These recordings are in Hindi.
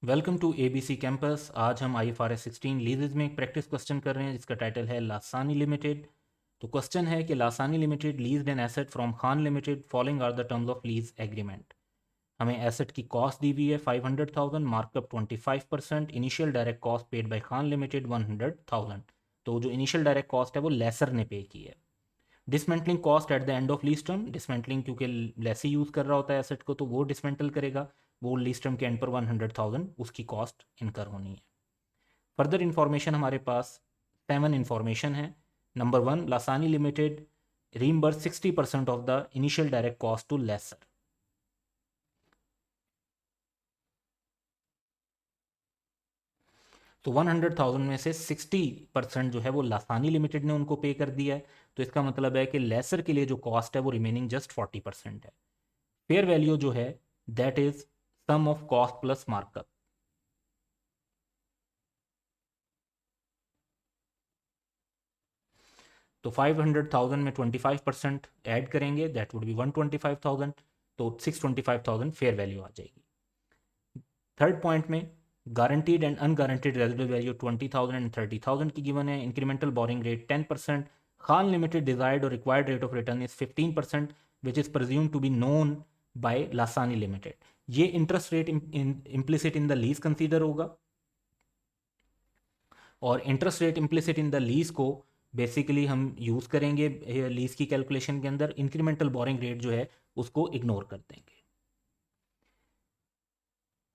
Welcome to ABC campus. आज हम IFRS 16 लीजेज में एक प्रैक्टिस क्वेश्चन कर रहे हैं जिसका टाइटल है लासानी लिमिटेड। तो क्वेश्चन है कि Lasani limited leased an asset from Khan limited following are the terms of lease agreement. हमें एसेट की कॉस्ट दी हुई है 500,000, markup 25%, initial direct cost paid by Khan limited 100,000। तो जो इनिशियल डायरेक्ट कॉस्ट है वो लेसर ने पे की है। Dismantling cost at the end of lease term, dismantling क्योंकि लेसी यूज़ कर रहा होता है एसेट को तो वो डिसमेंटल करेगा, वो लीज टर्म के एंड पर 100,000 उसकी कॉस्ट इनकर होनी है। फर्दर इंफॉर्मेशन हमारे पास 7 इंफॉर्मेशन है। Number 1, Lasani limited reimburse 60% of the initial direct cost to lessor. तो 100,000 में से 60% जो है वो लासानी लिमिटेड ने उनको पे कर दिया है। तो इसका मतलब है कि लेसर के लिए जो कॉस्ट है वो रिमेनिंग जस्ट 40% है। फेयर वैल्यू जो है that is sum of cost plus markup. तो 500,000 में 25% ऐड करेंगे दैट वुड बी 125,000। तो 625,000 फेयर वैल्यू आ जाएगी। थर्ड पॉइंट में guaranteed and unguaranteed residual value 20,000 and 30,000 की गिवन है। Incremental borrowing rate 10%। Khan limited desired और required rate of return is 15% which is presume to be known by Lasani limited. ये interest rate implicit in the lease consider होगा और interest rate implicit in the lease को बेसिकली हम यूज़ करेंगे लीज की कैलकुलेशन के अंदर। इंक्रीमेंटल बोरिंग रेट जो है उसको इग्नोर कर देंगे।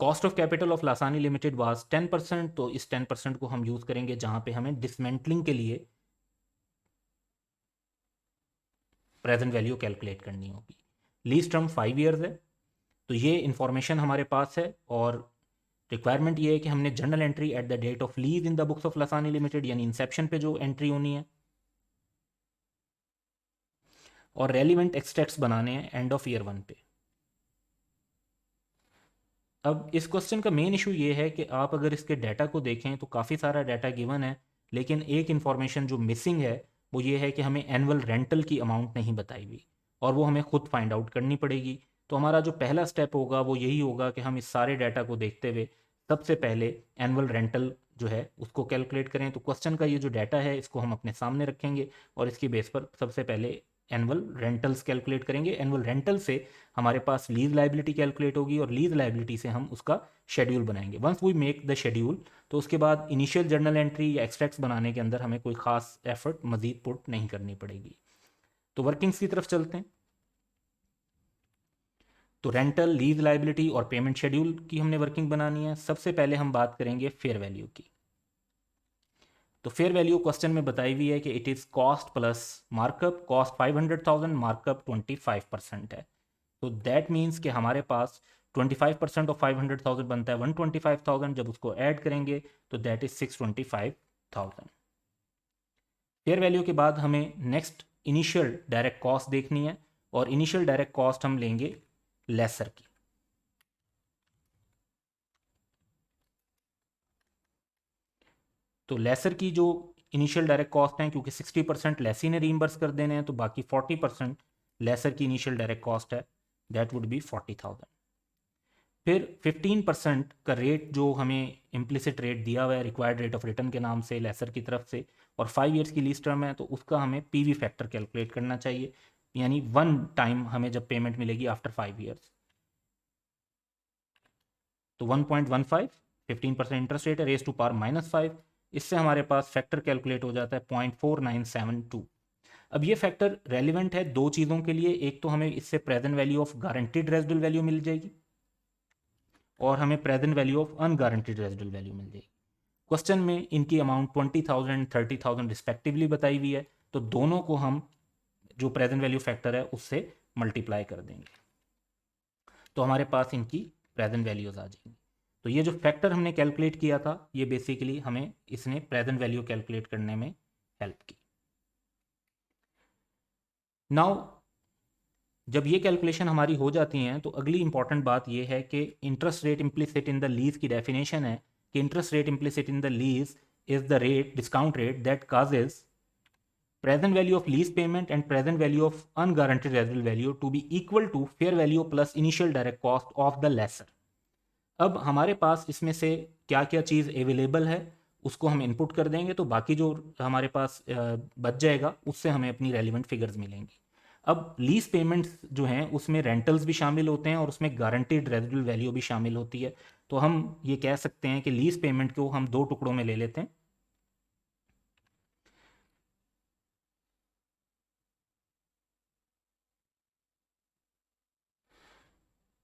Cost of capital of Lasani limited was 10%। तो इस 10% को हम यूज़ करेंगे जहां पे हमें डिसमेंटलिंग के लिए प्रेजेंट वैल्यू कैलकुलेट करनी होगी। लीज टर्म 5 ईयर्स है। तो ये इंफॉर्मेशन हमारे पास है और रिक्वायरमेंट ये है कि हमने journal entry at the date of lease in the books of Lasani limited यानी इंसेप्शन पे जो एंट्री होनी है और रेलिवेंट एक्सट्रैक्ट्स बनाने हैं एंड ऑफ ईयर 1 पे। अब इस क्वेश्चन का मेन इशू ये है कि आप अगर इसके डाटा को देखें तो काफ़ी सारा डाटा गिवन है, लेकिन एक इन्फॉर्मेशन जो मिसिंग है वो ये है कि हमें एनुअल रेंटल की अमाउंट नहीं बताई हुई और वो हमें खुद फाइंड आउट करनी पड़ेगी। तो हमारा जो पहला स्टेप होगा वो यही होगा कि हम इस सारे डाटा को देखते हुए सबसे पहले एनुअल रेंटल जो है उसको कैलकुलेट करें। तो क्वेश्चन का ये जो डाटा है इसको हम अपने सामने रखेंगे और इसकी बेस पर सबसे पहले एनुअल रेंटल्स कैलकुलेट करेंगे। एनुअल रेंटल से हमारे पास लीज लाइबिलिटी कैलकुलेट होगी और लीज लाइबिलिटी से हम उसका शेड्यूल बनाएंगे। Once we make the schedule तो उसके बाद इनिशियल जर्नल एंट्री या एक्सट्रैक्ट्स बनाने के अंदर हमें कोई खास एफर्ट मजीद पुट नहीं करनी पड़ेगी। तो वर्किंग्स की तरफ चलते हैं। तो रेंटल, लीज लाइबिलिटी और पेमेंट शेड्यूल की हमने वर्किंग बनानी है। सबसे पहले हम बात करेंगे फेयर वैल्यू की। तो फेयर वैल्यू क्वेश्चन में बताई हुई है कि it is cost plus markup. Cost 500,000, markup 25% है। तो दैट मीन्स कि हमारे पास 25% ऑफ 500,000 बनता है 125,000। जब उसको ऐड करेंगे तो दैट इज 625,000। फेयर वैल्यू के बाद हमें नेक्स्ट इनिशियल डायरेक्ट कॉस्ट देखनी है और इनिशियल डायरेक्ट कॉस्ट हम लेंगे लेसर की। तो लेसर की जो इनिशियल डायरेक्ट कॉस्ट हैं क्योंकि 60% लेसी ने रीइंबर्स कर देने हैं तो बाकी 40% लेसर की इनिशियल डायरेक्ट कॉस्ट है दैट वुड बी 40,000। फिर 15% का रेट जो हमें इम्प्लिसिट रेट दिया हुआ है रिक्वायर्ड रेट ऑफ रिटर्न के नाम से लेसर की तरफ से और 5 ईयर्स की लीज टर्म है तो उसका हमें पीवी फैक्टर कैलकुलेट करना चाहिए यानी 1 टाइम हमें जब पेमेंट मिलेगी आफ्टर 5 ईयर्स। तो 1.15 15% इंटरेस्ट रेट है रेस टू पावर -5। इससे हमारे पास फैक्टर कैलकुलेट हो जाता है 0.4972। अब ये फैक्टर रेलिवेंट है दो चीज़ों के लिए। एक तो हमें इससे present value of guaranteed residual value मिल जाएगी और हमें present value of unguaranteed residual value मिल जाएगी। क्वेश्चन में इनकी अमाउंट 20,000 30,000 रिस्पेक्टिवली बताई हुई है तो दोनों को हम जो प्रेजेंट वैल्यू फैक्टर है उससे मल्टीप्लाई कर देंगे तो हमारे पास इनकी प्रेजेंट वैल्यूज आ जाएंगी। तो ये जो फैक्टर हमने कैलकुलेट किया था ये बेसिकली हमें इसने प्रेजेंट वैल्यू कैलकुलेट करने में हेल्प की। नाउ जब ये कैलकुलेशन हमारी हो जाती हैं तो अगली इंपॉर्टेंट बात ये है कि interest rate implicit in the lease की डेफिनेशन है कि interest rate implicit in the lease is the rate discount rate that causes present value of lease payment and present value of unguaranteed residual value to be equal to fair value plus initial direct cost of the lessor। अब हमारे पास इसमें से क्या क्या चीज़ अवेलेबल है उसको हम इनपुट कर देंगे, तो बाकी जो हमारे पास बच जाएगा उससे हमें अपनी रेलिवेंट फिगर्स मिलेंगी। अब लीज पेमेंट्स जो हैं उसमें रेंटल्स भी शामिल होते हैं और उसमें गारंटीड रेजिडुअल वैल्यू भी शामिल होती है। तो हम ये कह सकते हैं कि लीज पेमेंट को हम दो टुकड़ों में ले लेते हैं,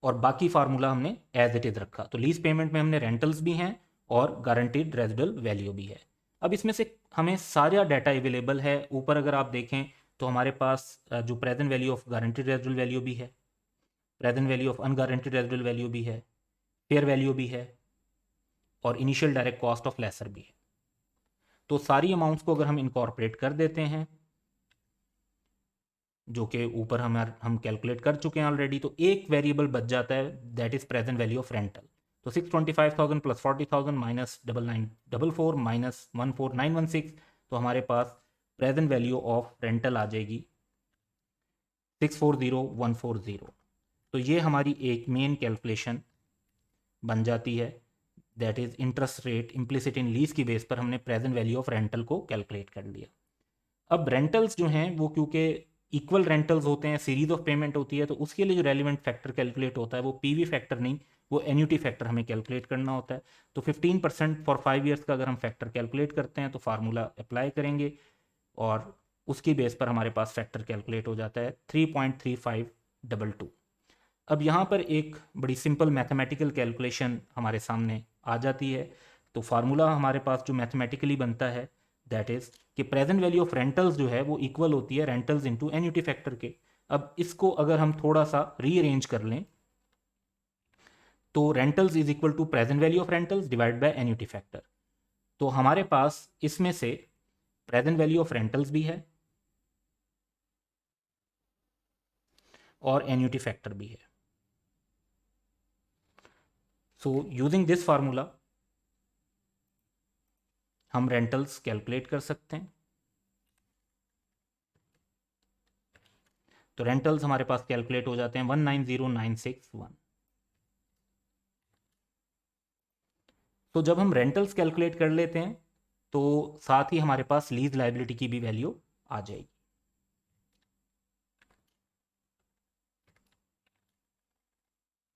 और बाकी फार्मूला हमने एज इट इज़ रखा। तो लीज पेमेंट में हमने रेंटल्स भी हैं और गारंटीड रेजिडुअल वैल्यू भी है। अब इसमें से हमें सारा डाटा अवेलेबल है। ऊपर अगर आप देखें तो हमारे पास जो present value of guaranteed residual value भी है, present value of unguaranteed residual value भी है, फेयर वैल्यू भी है, और initial direct cost of lessor भी है। तो सारी अमाउंट्स को अगर हम इनकॉर्पोरेट कर देते हैं, जो कि ऊपर हम कैलकुलेट कर चुके हैं ऑलरेडी, तो एक वेरिएबल बच जाता है, that is present value of rental. तो 625,000 प्लस 40,000 माइनस 9944 माइनस 14916, तो हमारे पास प्रेजेंट वैल्यू ऑफ रेंटल आ जाएगी 640,140। तो ये हमारी एक मेन कैलकुलेशन बन जाती है, that is interest rate implicit in lease की बेस पर हमने प्रेजेंट वैल्यू ऑफ रेंटल को कैलकुलेट कर लिया। अब रेंटल्स जो हैं वो क्योंकि इक्वल रेंटल्स होते हैं, सीरीज ऑफ पेमेंट होती है, तो उसके लिए जो रेलिवेंट फैक्टर कैलकुलेट होता है वो पीवी फैक्टर नहीं, वो एन्यूटी फैक्टर हमें कैलकुलेट करना होता है। तो 15% फॉर 5 ईयर्स का अगर हम फैक्टर कैलकुलेट करते हैं तो फार्मूला अप्लाई करेंगे और उसकी बेस पर हमारे पास फैक्टर कैलकुलेट हो जाता है 3.3522। अब यहाँ पर एक बड़ी सिंपल मैथमेटिकल कैलकुलेशन हमारे सामने आ जाती है। तो फार्मूला हमारे पास जो मैथमेटिकली बनता है, दैट इज कि प्रेजेंट वैल्यू ऑफ रेंटल्स जो है वो इक्वल होती है रेंटल्स इनटू एन्यूटी फैक्टर के। अब इसको अगर हम थोड़ा सा रीअरेंज कर लें तो rentals is equal to present value of rentals divide by annuity factor. तो हमारे पास इसमें से प्रेजेंट वैल्यू ऑफ रेंटल्स भी है और एन्यूटी फैक्टर भी है। सो यूजिंग दिस फार्मूला हम रेंटल्स कैलकुलेट कर सकते हैं। तो रेंटल्स हमारे पास कैलकुलेट हो जाते हैं 190961। तो जब हम रेंटल्स कैलकुलेट कर लेते हैं तो साथ ही हमारे पास लीज लाइबिलिटी की भी वैल्यू आ जाएगी।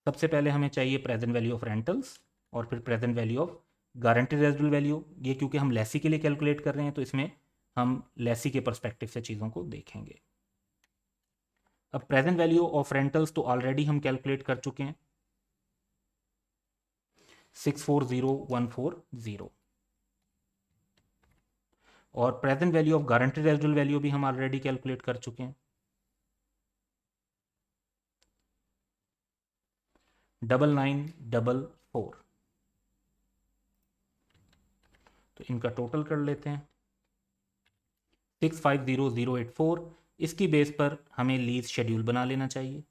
सबसे पहले हमें चाहिए प्रेजेंट वैल्यू ऑफ रेंटल्स और फिर present value of guaranteed residual value. ये क्योंकि हम लेसी के लिए कैलकुलेट कर रहे हैं तो इसमें हम लेसी के परस्पेक्टिव से चीज़ों को देखेंगे। अब प्रेजेंट वैल्यू ऑफ रेंटल्स तो ऑलरेडी हम कैलकुलेट कर चुके हैं, 640,140। और present value of guaranteed residual value भी हम ऑलरेडी कैलकुलेट कर चुके हैं, 9944। तो इनका टोटल कर लेते हैं 650,084। इसकी बेस पर हमें लीज शेड्यूल बना लेना चाहिए।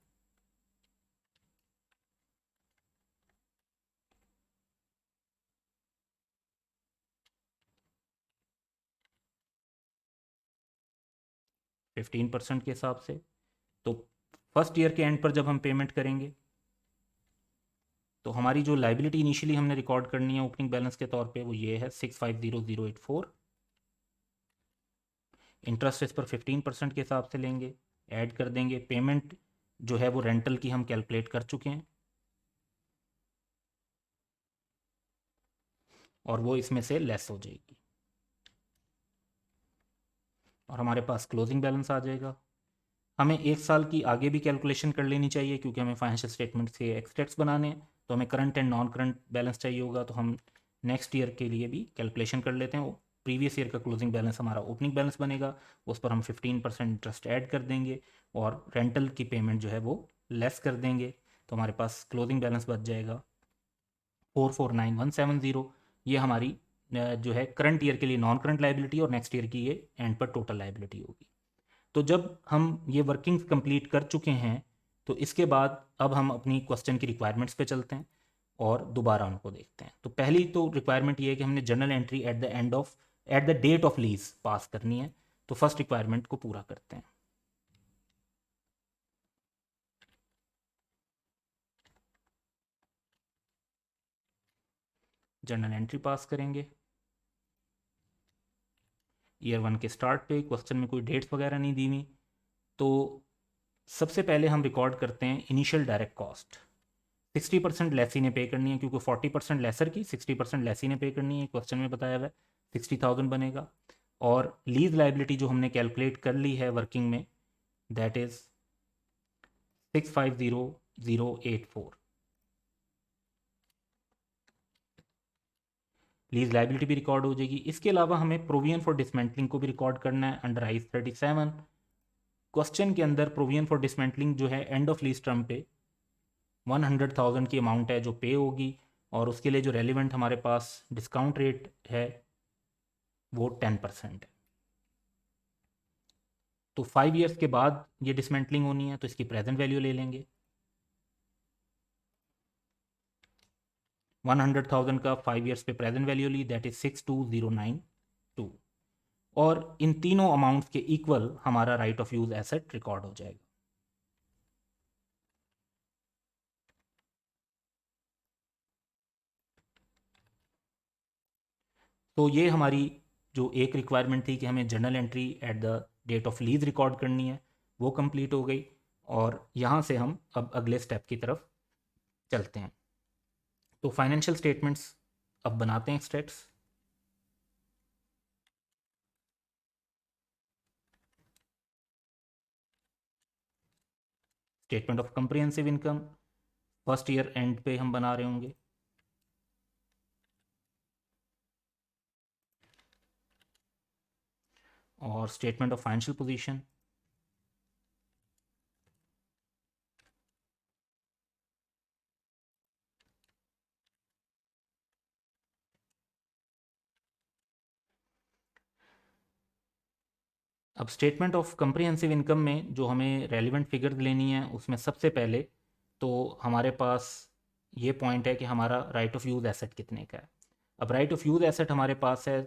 फिफ्टीन परसेंट के हिसाब से। तो फर्स्ट ईयर के एंड पर जब हम पेमेंट करेंगे तो हमारी जो लाइबिलिटी इनिशियली हमने रिकॉर्ड करनी है ओपनिंग बैलेंस के तौर पे वो ये है 650,084। इंटरेस्ट इस पर 15% के हिसाब से लेंगे, ऐड कर देंगे। पेमेंट जो है वो रेंटल की हम कैलकुलेट कर चुके हैं और वो इसमें से लेस हो जाएगी और हमारे पास क्लोजिंग बैलेंस आ जाएगा। हमें एक साल की आगे भी कैलकुलेशन कर लेनी चाहिए क्योंकि हमें फाइनेंशियल स्टेटमेंट के एक्सटेट्स बनाने हैं। तो हमें current and non current balance चाहिए होगा, तो हम नेक्स्ट ईयर के लिए भी कैलकुलेशन कर लेते हैं। प्रीवियस ईयर का क्लोजिंग बैलेंस हमारा ओपनिंग बैलेंस बनेगा, उस पर हम 15% इंटरेस्ट ऐड कर देंगे और रेंटल की पेमेंट जो है वो लेस कर देंगे। तो हमारे पास क्लोजिंग बैलेंस बच जाएगा 449,170। ये हमारी जो है करंट ईयर के लिए नॉन करंट लाइबिलिटी और नेक्स्ट ईयर की ये एंड पर टोटल लाइबिलिटी होगी। तो जब हम ये वर्किंग्स कंप्लीट कर चुके हैं तो इसके बाद अब हम अपनी क्वेश्चन की रिक्वायरमेंट्स पे चलते हैं और दोबारा उनको देखते हैं। तो पहली तो रिक्वायरमेंट ये है कि हमने journal entry at the date of lease pass करनी है। तो फर्स्ट रिक्वायरमेंट को पूरा करते हैं। जर्नल एंट्री पास करेंगे। ईयर 1 के स्टार्ट पे क्वेश्चन में कोई डेट्स वगैरह नहीं दी हुई, तो सबसे पहले हम रिकॉर्ड करते हैं इनिशियल डायरेक्ट कॉस्ट। 60% लेसी ने पे करनी है, क्योंकि 40% लेसर की 60% लेसी ने पे करनी है, क्वेश्चन में बताया हुआ है 60,000 बनेगा। और लीज लाइबिलिटी जो हमने कैलकुलेट कर ली है वर्किंग में, दैट इज 650084। लीज लाइबिलिटी भी रिकॉर्ड हो जाएगी। इसके अलावा हमें प्रोविजन फॉर डिसमेंटलिंग को भी रिकॉर्ड करना है अंडर आइस 37। क्वेश्चन के अंदर प्रोविजन फॉर डिसमेंटलिंग जो है एंड ऑफ लीज टर्म पे 100,000 की अमाउंट है जो पे होगी, और उसके लिए जो रेलिवेंट हमारे पास डिस्काउंट रेट है वो 10% है। तो 5 ईयर्स के बाद ये डिसमेंटलिंग होनी है, तो इसकी प्रेजेंट वैल्यू ले लेंगे। 100,000 का 5 ईयर्स पे प्रेजेंट वैल्यू ली, दैट इज 62,092। और इन तीनों अमाउंट्स के इक्वल हमारा right of use asset record हो जाएगा। तो ये हमारी जो एक रिक्वायरमेंट थी कि हमें journal entry at the date of lease record करनी है, वो कंप्लीट हो गई। और यहाँ से हम अब अगले स्टेप की तरफ चलते हैं। तो फाइनेंशियल स्टेटमेंट्स अब बनाते हैं steps. Statement of comprehensive income first year and पे हम बना रहे होंगे। और स्टेटमेंट ऑफ फाइनेंशियल पोजीशन, अब स्टेटमेंट ऑफ कंप्रिहेंसिव इनकम में जो हमें रेलिवेंट फिगर्स लेनी है, उसमें सबसे पहले तो हमारे पास ये पॉइंट है कि हमारा राइट ऑफ यूज़ एसेट कितने का है। अब राइट ऑफ यूज़ एसेट हमारे पास है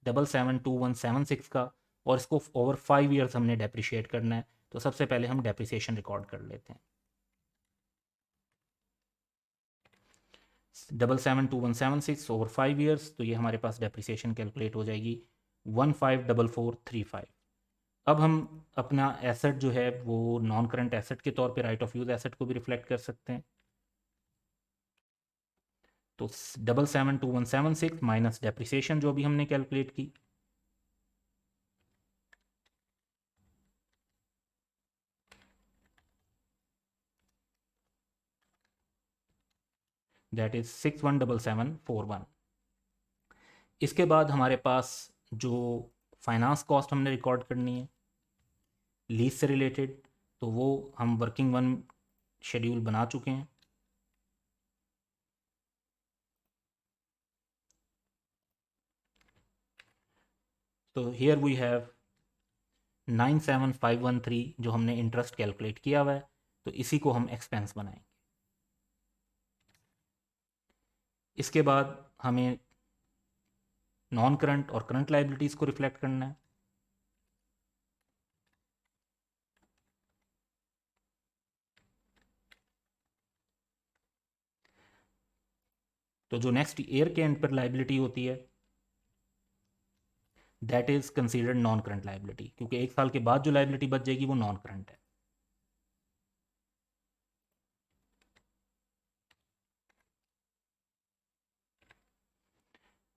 772176 का, और इसको ओवर 5 ईयर्स हमने डेप्रिशिएट करना है। तो सबसे पहले हम डेप्रिसिएशन रिकॉर्ड कर लेते हैं। 772176 ओवर 5 ईयर्स, तो ये हमारे पास डेप्रिसिएशन कैलकुलेट हो जाएगी 154435। अब हम अपना एसेट जो है वो नॉन करंट एसेट के तौर पे राइट ऑफ यूज़ एसेट को भी रिफ्लेक्ट कर सकते हैं। तो 772176 माइनस डेप्रिसिएशन जो भी हमने कैलकुलेट की, दैट इज 617741। इसके बाद हमारे पास जो फाइनेंस कॉस्ट हमने रिकॉर्ड करनी है लीज से रिलेटेड, तो वो हम वर्किंग वन शेड्यूल बना चुके हैं। तो हियर वी हैव 97513 जो हमने इंटरेस्ट कैलकुलेट किया हुआ है, तो इसी को हम एक्सपेंस बनाएंगे। इसके बाद हमें नॉन करंट और करंट लाइबिलिटीज़ को रिफ्लेक्ट करना है। तो जो नेक्स्ट ईयर के एंड पर लाइबिलिटी होती है that is considered non current liability, क्योंकि एक साल के बाद जो लाइबिलिटी बच जाएगी वो नॉन करंट है।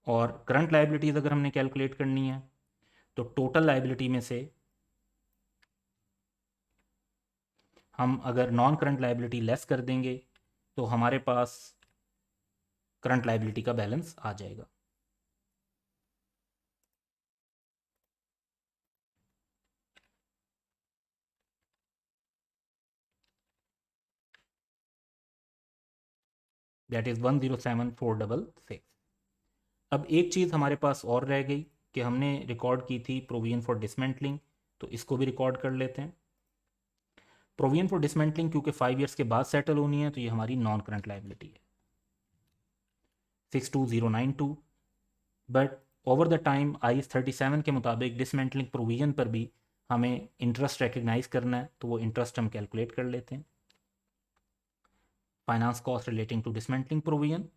और करंट लाइबिलिटीज़ अगर हमने कैलकुलेट करनी है, तो टोटल लाइबिलिटी में से हम अगर नॉन करंट लाइबिलिटी लेस कर देंगे तो हमारे पास करंट लाइबिलिटी का बैलेंस आ जाएगा। That is 107466। अब एक चीज़ हमारे पास और रह गई कि हमने रिकॉर्ड की थी प्रोविजन फॉर डिसमेंटलिंग, तो इसको भी रिकॉर्ड कर लेते हैं। प्रोविजन फॉर डिसमेंटलिंग क्योंकि 5 ईयर्स के बाद सेटल होनी है, तो ये हमारी नॉन करंट लाइबिलिटी है 62092। But over the time IAS 37 के मुताबिक डिसमेंटलिंग प्रोविजन पर भी हमें इंटरेस्ट रिकग्नाइज करना है, तो वो इंटरेस्ट हम कैलकुलेट कर लेते हैं। Finance cost relating to dismantling provision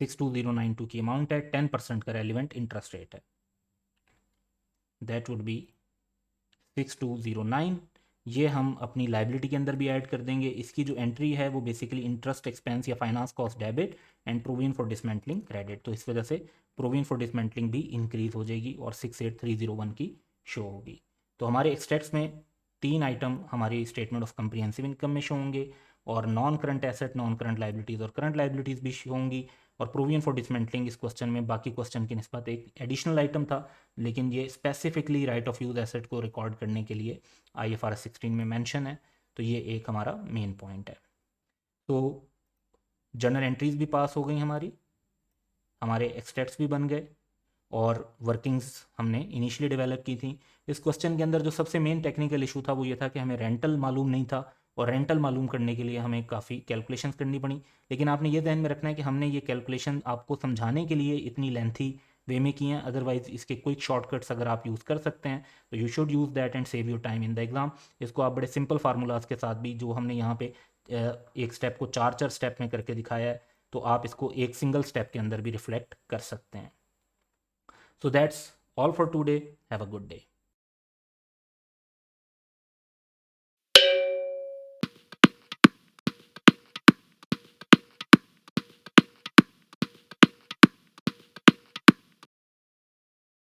62092 की अमाउंट है, 10% का रेलिवेंट इंटरेस्ट रेट है, दैट वुड बी 6209। ये हम अपनी लाइबिलिटी के अंदर भी ऐड कर देंगे। इसकी जो एंट्री है वो बेसिकली इंटरेस्ट एक्सपेंस या finance cost debit and provision for dismantling credit, तो इस वजह से प्रोविजन फॉर डिसमेंटलिंग भी इंक्रीज हो जाएगी और 68301 की शो होगी। तो हमारे एक्सट्रैक्ट्स में 3 आइटम हमारी स्टेटमेंट ऑफ कंप्रिहेंसिव इनकम में शो होंगे, और non current asset, non current liabilities और करंट लाइबिलिटीज़ भी शो होंगी। और प्रोविजन फॉर डिसमेंटलिंग इस क्वेश्चन में बाकी क्वेश्चन की निस्बत एक एडिशनल आइटम था, लेकिन ये specifically right of use asset को रिकॉर्ड करने के लिए IFRS 16 में मेंशन है, तो ये एक हमारा मेन पॉइंट है। तो जर्नल एंट्रीज भी पास हो गई हमारे एक्सट्रैक्ट्स भी बन गए, और वर्किंग्स हमने इनिशियली डेवलप की थी। इस क्वेश्चन के अंदर जो सबसे मेन टेक्निकल इशू था वो ये था कि हमें रेंटल मालूम नहीं था, और रेंटल मालूम करने के लिए हमें काफ़ी कैलकुलेशंस करनी पड़ी। लेकिन आपने ये ध्यान में रखना है कि हमने ये कैलकुलेशन आपको समझाने के लिए इतनी लेंथी वे में किए हैं, अदरवाइज इसके क्विक शॉर्टकट्स अगर आप यूज़ कर सकते हैं तो you should use that and save your time in the exam. इसको आप बड़े सिंपल फार्मूलाज के साथ भी, जो हमने यहाँ पे एक स्टेप को चार चार स्टेप में करके दिखाया है, तो आप इसको एक सिंगल स्टेप के अंदर भी रिफ्लेक्ट कर सकते हैं। So that's all for today. Have a good day.